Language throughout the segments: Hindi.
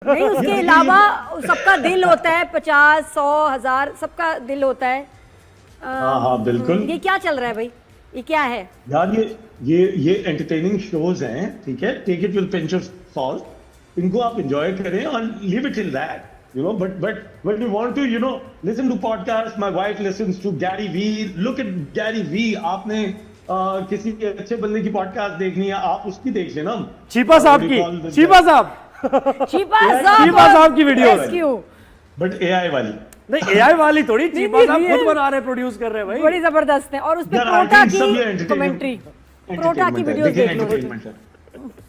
नहीं, उसके अलावा सबका दिल होता है, 50, 100, 1000 सबका दिल होता है। हाँ हाँ बिल्कुल। ये क्या चल रहा है भाई, ये क्या है? यार ये एंटरटेनिंग शोज हैं, ठीक है, take it with pinch of salt, इनको आप एंजॉय करें और leave it in that, you know, but when you want to, you know, listen to podcast, my wife listens to Gary Vee, look at Gary Vee. आपने किसी अच्छे बंदे की पॉडकास्ट देखनी है, आप उसकी देख लेना। चीपा साहब की, चीपा साहब चीपा साहब की वीडियो रेस्क्यू, बट एआई वाली नहीं, एआई वाली थोड़ी, चीपा साहब real। खुद बना रहे, प्रोड्यूस कर रहे हैं भाई, बड़ी जबरदस्त है। और उसपे यार, प्रोटा I think सब ये की entertainment- कमेंट्री, प्रोटा की entertainment है। वीडियोस देखिए, देख लो। entertainment है।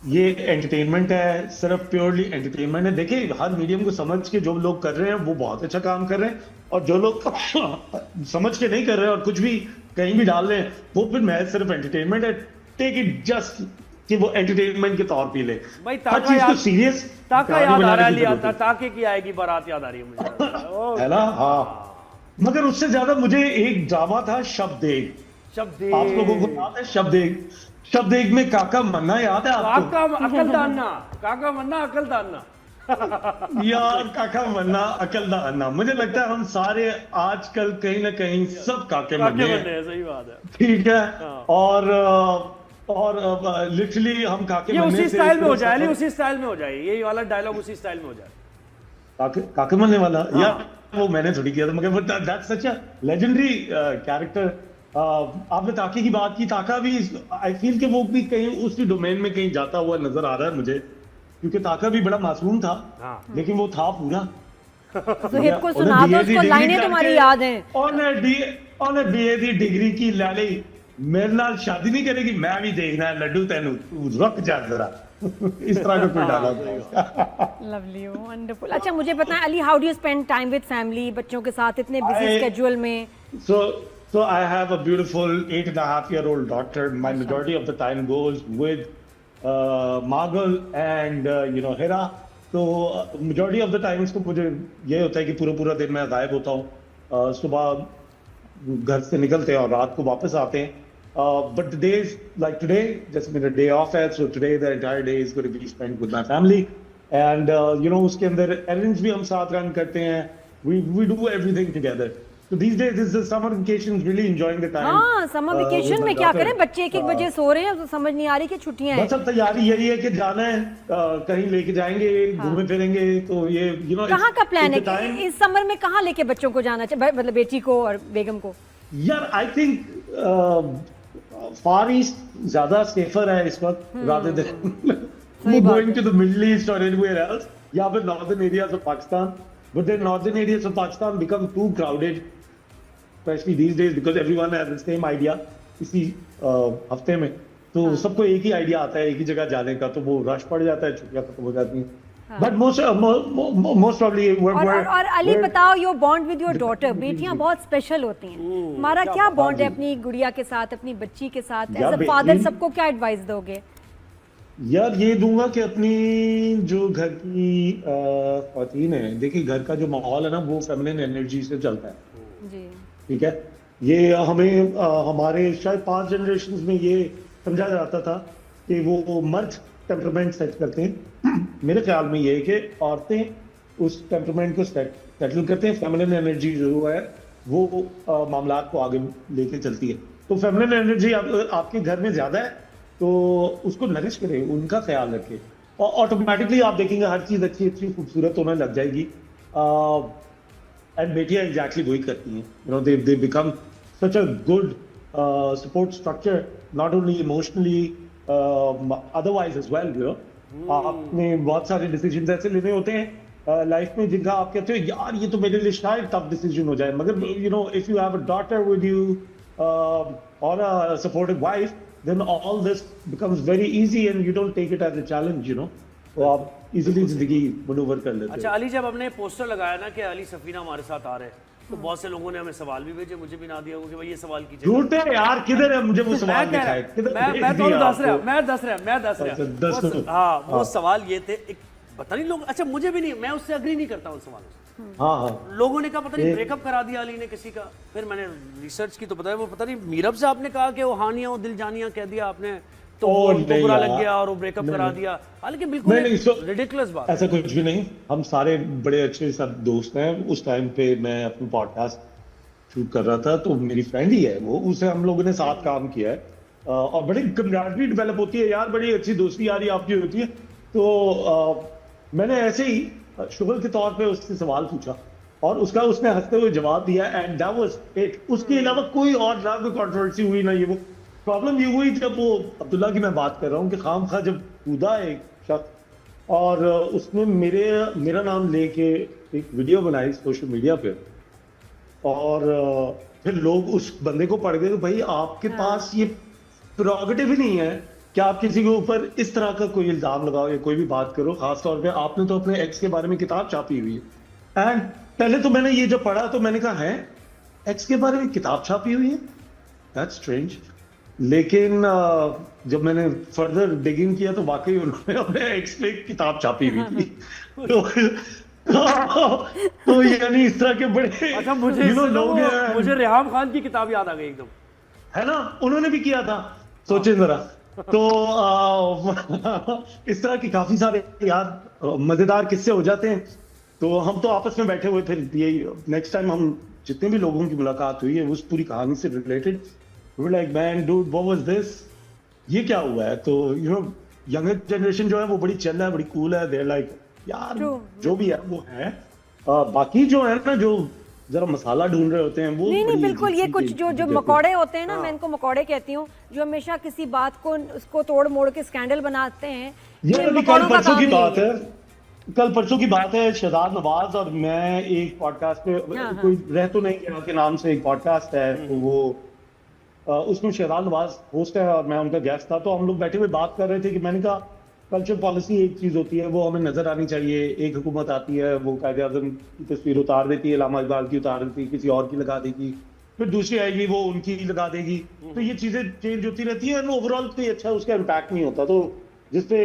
ये एंटरटेनमेंट है, सिर्फ प्योरली एंटरटेनमेंट है। देखिए, हर मीडियम को समझ के जो लोग कर रहे हैं वो बहुत अच्छा काम कर रहे हैं, और जो लोग समझ के नहीं कर रहे हैं और कुछ भी कहीं भी डाल रहे हैं, वो फिर महज सिर्फ एंटरटेनमेंट है। टेक इट जस्ट कि वो एंटरटेनमेंट के तौर पे ले भाई। हर ताका चीज को याद, सीरियस ताका याद आ रहा है, लिया था ताके की आएगी बारात याद आ रही है मुझे। है ना। हाँ, मगर उससे ज्यादा मुझे एक ड्रामा था शब्देग। शब्द आप लोगों को याद है शब्देग? शब्देग में काका मन्ना याद है आपको? काका अकलदाना, काका मन्ना अकलदाना। यार काका मन्ना अकलदाना, मुझे लगता है हम सारे आजकल कहीं ना कहीं सब काके मन्ने हैं, हैं, सही बात है। ठीक है। हाँ। और लिटरली हम काके ये मन्ने उसी से स्टाइल में हो जाए, उसी स्टाइल में हो जाए, यही वाला डायलॉग उसी स्टाइल में हो जाए। काके मन्ने वाला। हाँ। यार वो मैंने थोड़ी किया था, मगर that's such a legendary character. आपने ताके की बात की, ताका भी आई फील कि वो भी कहीं उसी डोमेन में कहीं जाता हुआ नजर आ रहा है मुझे, क्योंकि ताका भी बड़ा मासूम था। हाँ। लेकिन वो था पूरा। ज़ुहैब को सुना दो, उसको लाइनें तुम्हारी याद हैं। ਉਹਨੇ बीए ਦੀ डिग्री की लाली मेरे नाल शादी नहीं करेगी, मैं भी देखना है लड्डू तेनू, तू रुक जा जरा। इस तरह का कोई डाला था। Lovely, wonderful. अच्छा मुझे पता है Ali, how do you spend time with family, बच्चों के साथ इतने बिजी स्केड्यूल में? So I have a beautiful 8.5-year-old daughter. My majority of the time goes with Margal and Hira. तो majority of the times तो मुझे ये होता है कि पूरा दिन मैं गायब होता हूँ। सुबह घर से निकलते हैं और रात को वापस आते हैं। But the days like today, जैसे मेरा day off है, so today the entire day is going to be spent with my family. And उसके अंदर errands भी हम साथ रन करते हैं। We do everything together. So these days this is summer vacations, really enjoying the time. हाँ, समर वेकेशन में क्या करें, बच्चे एक बजे सो रहे हैं, तो समझ नहीं आ रही कि छुट्टियां हैं। बस अब तैयारी यही है कि जाना है, कहीं लेके जाएंगे, घूमे फिरेंगे, तो ये कहाँ का प्लान है इस समर में, कहाँ लेके बच्चों को जाना चाहिए, मतलब बेटी को और बेगम को? यार आई थिंक फार ईस्ट ज्यादा सेफर है इस वक्त, rather than going to the Middle East or anywhere else, या फिर northern areas of Pakistan. But then northern areas of Pakistan become too crowded, especially these days, because everyone has the same idea इसी हफ्ते में, तो सबको एक ही आइडिया आता है एक ही जगह जाने का, तो वो रश पड़ जाता है, छुट्टियां खत्म हो जाती हैं। But most probably और अली बताओ, your bond with your daughter, बेटियां बहुत स्पेशल होती हैं, हमारा क्या बॉन्ड है अपनी गुड़िया के साथ, अपनी बच्ची के साथ? एज अ फादर सबको क्या एडवाइस दोगे? यार ये दूंगा कि अपनी जो घर की ख्वातीन है, देखिए घर का जो माहौल है ना, वो फेमिनिन एनर्जी से चलता है जी, ठीक है। ये हमें हमारे शायद 5 जनरेशन में ये समझा जाता था कि वो मर्द टेम्परामेंट सेट करते हैं। मेरे ख्याल में ये है कि औरतें उस टेम्परामेंट को सेटल करते हैं, फेमिनिन एनर्जी जो है वो मामलात को आगे लेके चलती है। तो फेमिनिन एनर्जी आपके घर में ज्यादा है तो उसको नरिश करें, उनका ख्याल रखें, और ऑटोमेटिकली आप देखेंगे हर चीज अच्छी खूबसूरत होने लग जाएगी। एंड बेटियां एग्जैक्टली वही करती हैं, they become such a good support structure, not only emotionally otherwise as well. आपने बहुत सारे डिसीजन ऐसे लेने होते हैं लाइफ में जिनका आप कहते हो यार ये तो मेरे लिए शायद टफ डिसीजन हो जाए, मगर if you have a daughter with you और a supportive wife, then all this becomes very easy and you don't take it as a challenge, तो आप इजीली जिंदगी मनूवर कर लेते हो। अच्छा अली, जब हमने पोस्टर लगाया ना कि अली सफीना हमारे साथ आ रहे हैं, तो बहुत से लोगों ने हमें सवाल भी भेजे, मुझे भी ना दिया कि भाई ये सवाल कीजिए। झूठ है यार, किधर है मुझे वो सवाल दिखाए, मैं तो दस रहा हाँ, वो सवाल ये थे, एक पता नहीं लोग, अच्छा मुझे भी नहीं, मैं उससे अग्री नहीं करता उन सवालों से। हाँ, लोगों ने कहा पता नहीं ब्रेकअप करा दिया अली ने किसी का, फिर मैंने रिसर्च की तो पता है वो पता नहीं मीरब से आपने कहा कि वो हानियां वो दिल जानियां कह दिया आपने, तो ओ, वो नहीं बुरा यार। लग गया और वो ब्रेकअप नहीं, करा नहीं। दिया, हालांकि नहीं, बिल्कुल नहीं, so- रिडिकुलस बात ऐसा कुछ भी नहीं, हम सारे बड़े अच्छे सब दोस्त हैं। उस टाइम पे मैं अपनी पॉडकास्ट शूट कर रहा था, तो मेरी फ्रेंड ही है वो, उसे हम लोगों ने साथ काम किया है। और बड़ी कम्युनिटी डेवलप होती है यार, बड़ी अच्छी दोस्ती यारी आपकी होती है। तो मैंने ऐसे ही शुगर के तौर पे उससे सवाल पूछा और उसने हंसते हुए जवाब दिया, एंड दैट वाज इट। उसके अलावा कोई और ना कोई कंट्रोवर्सी हुई ना ये वो। प्रॉब्लम ये हुई जब वो अब्दुल्ला की मैं बात कर रहा हूँ कि खामखा जब कूदा एक शख्स और उसने मेरा नाम लेके एक वीडियो बनाई सोशल मीडिया पे, और फिर लोग उस बंदे को पढ़ गए कि भाई आपके पास ये प्रोगेटिव ही नहीं है कि आप किसी के ऊपर इस तरह का कोई इल्जाम लगाओ या कोई भी बात करो। खासतौर पे आपने तो अपने एक्स के बारे में किताब छापी हुई है। एंड पहले तो मैंने ये जब पढ़ा तो मैंने कहा है एक्स के बारे में किताब छापी हुई है, दैट्स स्ट्रेंज। लेकिन जब मैंने फर्दर डिगिंग किया तो वाकई उन्होंने अपने एक्स पे किताब छापी हुई थी। तो यानी इस तरह के बड़े अच्छा, मुझे you know, इससे ना लोग हैं। मुझे रेहाम खान की किताब याद आ गई एकदम। है ना, उन्होंने भी किया था, सोचे जरा। तो इस तरह की काफी सारे यार मजेदार किस्से हो जाते हैं। तो हम तो आपस में बैठे हुए थे, यही नेक्स्ट टाइम हम जितने भी लोगों की मुलाकात हुई है उस पूरी कहानी से related, we like man dude what was this, ये क्या हुआ है। तो यू नो यंगर जनरेशन जो है वो बड़ी चल है, बड़ी कूल है, दे लाइक यार True. जो भी है वो है। बाकी जो है ना, जो जरा मसाला ढूंढ रहे होते हैं वो नहीं बड़ी बिल्कुल, ये अजीब कुछ चीजें जो कहते हैं। मकौड़े होते हैं ना, मैं इनको मकौड़े कहती हूँ, जो हमेशा किसी बात को उसको तोड़ मोड़ के स्कैंडल बनाते हैं। ये अभी कल मकौड़ों का परसों काम की ही बात है। है, कल परसों की बात है। शहजाद नवाज और मैं एक पॉडकास्ट पे, हाँ। कोई रह तो नहीं गया के नाम से एक पॉडकास्ट है, तो वो उसमें शहजाद नवाज होस्ट है और मैं उनका गेस्ट था। तो हम लोग बैठे हुए बात कर रहे थे कि मैंने कहा कल्चर पॉलिसी एक चीज होती है, वो हमें नजर आनी चाहिए। एक हुकूमत आती है, वो कायदे आजम की तस्वीर उतार देती है, इलामा इकबाल की उतार देती है, किसी और की लगा देगी, फिर दूसरी आएगी वो उनकी लगा देगी। तो ये चीजें चेंज होती रहती है, ओवरऑल कोई अच्छा उसका इम्पैक्ट नहीं होता। तो जिसपे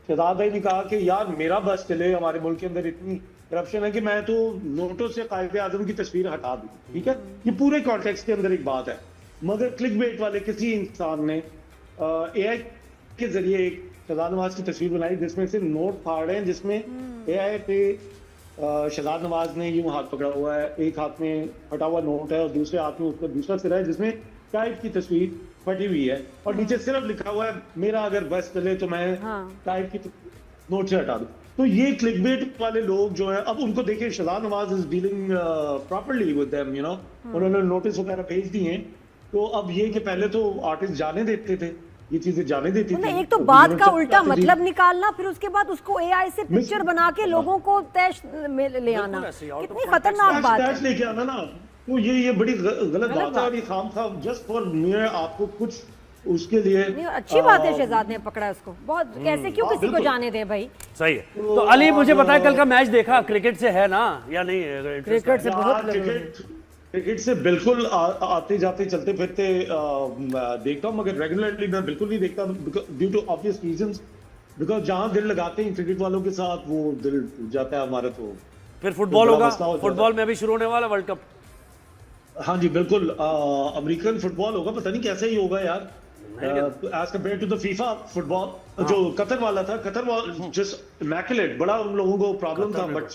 शहजाद भाई ने कहा कि यार मेरा बस चले, हमारे मुल्क के अंदर इतनी करप्शन है कि मैं तो नोटों से कायदे आजम की तस्वीर हटा दूं, ठीक है, ये पूरे कॉन्टेक्स्ट के अंदर एक बात है। मगर क्लिक बेट वाले किसी इंसान ने एआई के जरिए एक शहजाद नवाज की तस्वीर बनाई जिसमें से नोट फाड़ हैं, जिसमें एआई पे शहजाद नवाज ने यूं हाथ पकड़ा हुआ है, एक हाथ में फटा हुआ नोट है और दूसरे हाथ में उसका दूसरा सिरा है जिसमें टाइप की तस्वीर फटी हुई है, और नीचे सिर्फ लिखा हुआ है मेरा अगर बस चले तो मैं टाइप की नोट से हटा दूं। तो ये क्लिकबेट वाले लोग जो हैं, अब उनको देखिए, Shahzad Nawaz is dealing properly with them, you know, उन्होंने नोटिस वगैरह भेज दिए हैं। तो अब ये कि पहले तो आर्टिस्ट जाने देते थे, ये चीजें जाने देती थी। एक तो बात का उल्टा मतलब निकालना, फिर उसके बाद उसको एआई से पिक्चर बना के लोगों को तैश में ले आना, कितनी खतरनाक बात है। लेके आना ना, तो ये बड़ी गलत बात है। और ये खामखा जस्ट फॉर मैं आपको कुछ उसके लिए नहीं, अच्छी बात है शहजाद ने पकड़ा है उसको, बहुत कैसे क्यों किसी को बिल्कुल। जाने दे भाई। सही है। तो अली मुझे बताया कल का मैच देखा, क्रिकेट से है ना या नहीं? अगर interest क्रिकेट से है। बहुत क्रिकेट से बिल्कुल आते जाते चलते फिरते देखता हूँ, मगर रेगुलरली मैं बिल्कुल नहीं देखता, due to obvious reasons. Because जहाँ दिल लगाते हैं क्रिकेट वालों के साथ, वो दिल टूट जाता है हमारा। तो फिर फुटबॉल बड़ा होगा, मसला हो जाता है। फुटबॉल में भी शुरू होने वाला वर्ल्ड कप। हाँ जी बिल्कुल, अमेरिकन फुटबॉल होगा, पता नहीं कैसे ही होगा यार, as compared to the FIFA football. जो कतर वाला था, कतर वाला जस्ट इमैकुलेट, बड़ा उन लोगों को प्रॉब्लम था, बट